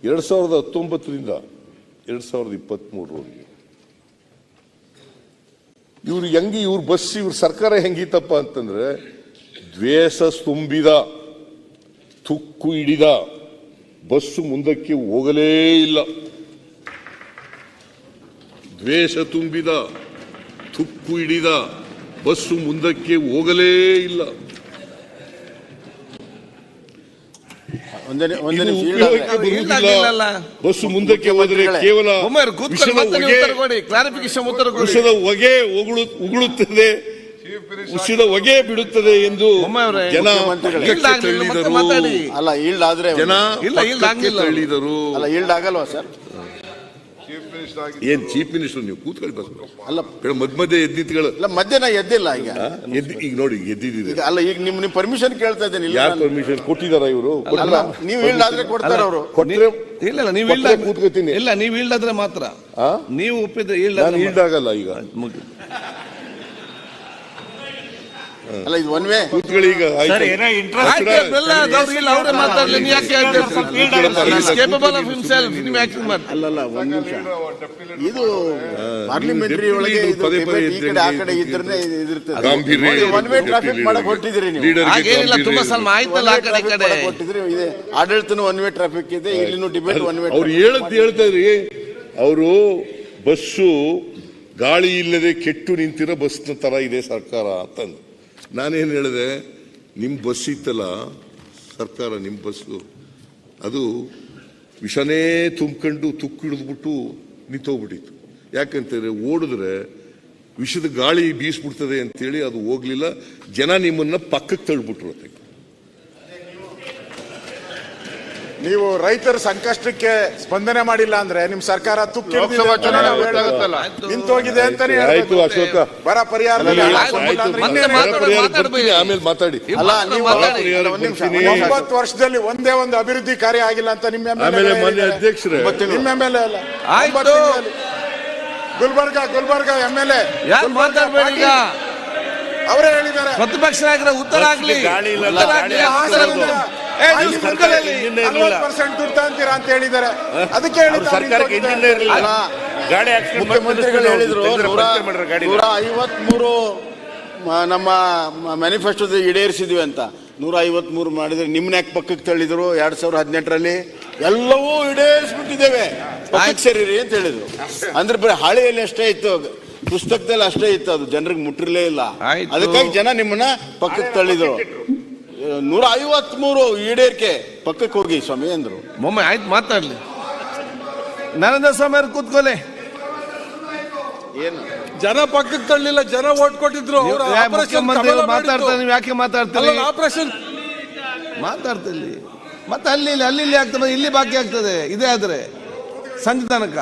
2019ರಿಂದ 2023 ಇವ್ರ ಬಸ್ ಇವ್ರ ಸರ್ಕಾರ ಹೆಂಗಿತ್ತಪ್ಪ ಅಂತಂದ್ರೆ ದ್ವೇಷ ತುಂಬಿದ ತುಕ್ಕು ಹಿಡಿದ ಬಸ್ಸು ಮುಂದಕ್ಕೆ ಹೋಗಲೇ ಇಲ್ಲ. ದ್ವೇಷ ತುಂಬಿದ ತುಕ್ಕು ಹಿಡಿದ ಬಸ್ಸು ಮುಂದಕ್ಕೆ ಹೋಗಲೇ ಇಲ್ಲ. ಬಸ್ಸು ಮುಂದಕ್ಕೆ ಹೋದರೆ ಕೇವಲ ವಿಷದ ಹೊಗೆ ಉಗುಳುತ್ತದೆ, ವಿಷದ ಹೊಗೆ ಬಿಡುತ್ತದೆ ಎಂದು ಜನ ತಳ್ಳಿದರು. ಆಗಲ್ವಾ ಸರ್? ಏನ್ ಚೀಫ್ ಮಿನಿಸ್ಟರ್ ನೀವು ಕೂತ್ಕೊಳ್ಳಿ ಬಸ್ ಅಲ್ಲ ಮಧ್ಯ ಎದ್ದಿತ್ಗಳು ಮಧ್ಯ ನಾ ಎದ್ದಿಲ್ಲ. ಈಗ ನೋಡಿ ಎದ್ದಿದ್ದೀರಿ ಅಲ್ಲ, ಈಗ ನಿಮ್ ಪರ್ಮಿಷನ್ ಕೇಳ್ತಾ ಇದ್ದೇನೆ. ಯಾರು ಪರ್ಮಿಷನ್ ಕೊಟ್ಟಿದಾರ ಇವರು? ನೀವು ಇಲ್ಲಾದ್ರೆ ಕೊಡ್ತಾರ ಅವರು. ಕೊಟ್ಟರೆ ಇಲ್ಲ, ನೀವು ಇಲ್ಲ ಕೂತ್ಕೋತೀನಿ. ಇಲ್ಲ, ನೀವು ಇಲ್ಲಾದ್ರೆ ಮಾತ್ರ ನೀವು ಒಪ್ಪಿದ್ರೆ ಇಲ್ದಾಗಲ್ಲ. ಈಗ ಅಲ್ಲ, ಇದು ಒನ್ ವೇ ಕೂತ್ಕೊಳ್ಳಿ. ಈಗ ಅಲ್ಲಲ್ಲ, ಒಂದ್ ನಿಮಿಷ. ಇದು ಪಾರ್ಲಿಮೆಂಟರಿ ಒಳಗೆ ಈ ಕಡೆ ಆ ಕಡೆ ಇದ್ರೆ ಇದಿರ್ತದೆ. ಒನ್ ವೇ ಟ್ರಾಫಿಕ್ ಮಾಡಕ್ ಹೊರಟಿದ್ರಿ ನೀವು. ತುಂಬಾ ಸಲ ಆಯ್ತಲ್ಲ ಆ ಕಡೆ ಕಡೆ ಕೊಟ್ಟಿದ್ರಿ. ಇದೆ ಆಡಳಿತನೂ ಒನ್ ವೇ ಟ್ರಾಫಿಕ್ ಇದೆ, ಇಲ್ಲಿನೂ ಡಿಬೇಟ್ ಒನ್ ವೇ. ಅವ್ರು ಹೇಳ್ತಾರ್ರಿ, ಅವರು ಬಸ್ಸು ಗಾಳಿ ಇಲ್ಲದೆ ಕೆಟ್ಟು ನಿಂತಿರೋ ಬಸ್ನ ತರ ಇದೆ ಸರ್ಕಾರ ಅಂತಂದು. ನಾನೇನು ಹೇಳಿದೆ, ನಿಮ್ಮ ಬಸ್ ಇತ್ತಲ್ಲ ಸರ್ಕಾರ, ನಿಮ್ಮ ಬಸ್ಸು ಅದು ವಿಷನೇ ತುಂಬ್ಕೊಂಡು ತುಕ್ಕು ಹಿಡಿದ್ಬಿಟ್ಟು ನಿಂತೋಗ್ಬಿಟ್ಟಿತ್ತು. ಯಾಕಂತಂದ್ರೆ ಓಡಿದ್ರೆ ವಿಷದ ಗಾಳಿ ಬೀಸ್ಬಿಡ್ತದೆ ಅಂತೇಳಿ ಅದು ಹೋಗ್ಲಿಲ್ಲ. ಜನ ನಿಮ್ಮನ್ನ ಪಕ್ಕಕ್ಕೆ ತಳ್ಳಿಬಿಟ್ರು. ನೀವು ರೈತರ ಸಂಕಷ್ಟಕ್ಕೆ ಸ್ಪಂದನೆ ಮಾಡಿಲ್ಲ ಅಂದ್ರೆ ನಿಮ್ ಸರ್ಕಾರ ನಿಂತೋಗಿದೆ ಅಂತಾನೆ ಆಯ್ತು. ಅಶೋಕ, ಬರ ಪರಿಹಾರ ಆಮೇಲೆ ಮಾತಾಡಿ. 9 ವರ್ಷದಲ್ಲಿ ಒಂದೇ ಒಂದು ಅಭಿವೃದ್ಧಿ ಕಾರ್ಯ ಆಗಿಲ್ಲ ಅಂತ ನಿಮ್ಮ ಮಾನ್ಯ ಅಧ್ಯಕ್ಷರೇ, ನಿಮ್ಮ MLA ಅಲ್ಲ, ಗುಲ್ಬರ್ಗ MLA ಅವರೇ ಹೇಳಿದ್ದಾರೆ. ಪ್ರತಿಪಕ್ಷ ನಾಯಕರ ಉತ್ತರ ಆಗಲಿ. 40% ದುಡ್ಡು ಅಂತೀರಾ ಅಂತ ಹೇಳಿದ್ದಾರೆ. ಅದಕ್ಕೆ ಮುಖ್ಯಮಂತ್ರಿಗಳು ಹೇಳಿದ್ರು 153 ನಮ್ಮ ಮ್ಯಾನಿಫೆಸ್ಟೋದ ಈಡೇರಿಸಿದ್ವಿ ಅಂತ. 153 ಮಾಡಿದ್ರೆ ನಿಮ್ನ ಯಾಕೆ ಪಕ್ಕಕ್ಕೆ ತಳ್ಳಿದ್ರು? 2018ರಲ್ಲಿ ಎಲ್ಲವೂ ಈಡೇರಿಸ್ಬಿಟ್ಟಿದ್ದೇವೆ, ಪಕ್ಕಕ್ಕೆ ಸೇರಿರಿ ಅಂತ ಹೇಳಿದ್ರು. ಅಂದ್ರೆ ಬರೀ ಹಾಳೆಯಲ್ಲಿ ಅಷ್ಟೇ ಇತ್ತು, ಪುಸ್ತಕದಲ್ಲಿ ಅಷ್ಟೇ ಇತ್ತು, ಅದು ಜನರಿಗೆ ಮುಟ್ಟಿರ್ಲೇ ಇಲ್ಲ. ಅದಕ್ಕಾಗಿ ಜನ ನಿಮ್ಮನ್ನ ಪಕ್ಕಕ್ಕೆ ತಳ್ಳಿದ್ರು. 153 ಈಡೇರಿಕೆ, ಪಕ್ಕಕ್ಕೆ ಹೋಗಿ ಸ್ವಾಮಿ ಅಂದ್ರು. ಆಯ್ತು, ಮಾತಾಡ್ಲಿ. ನರೇಂದ್ರ ಸ್ವಾಮಿ ಅವ್ರು ಕೂತ್ಕೊಳ್ಳಿ. ಏನು ಜನ ಪಕ್ಕಕ್ಕೆ ತಳ್ಳಿಲ್ಲ, ಜನ ಓಟ್ ಕೊಟ್ಟಿದ್ರು. ಮಾತಾಡ್ತಾರೆ, ನೀವು ಯಾಕೆ ಮಾತಾಡ್ತೀರಿ? ಆಪರೇಷನ್ ಮಾತಾಡ್ತಿಲ್ಲಿ ಮತ್ತೆ ಅಲ್ಲಿ ಆಗ್ತದೆ, ಇಲ್ಲಿ ಬಾಕಿ ಆಗ್ತದೆ. ಇದೇ ಆದ್ರೆ ಸಂಜೆ ತನಕ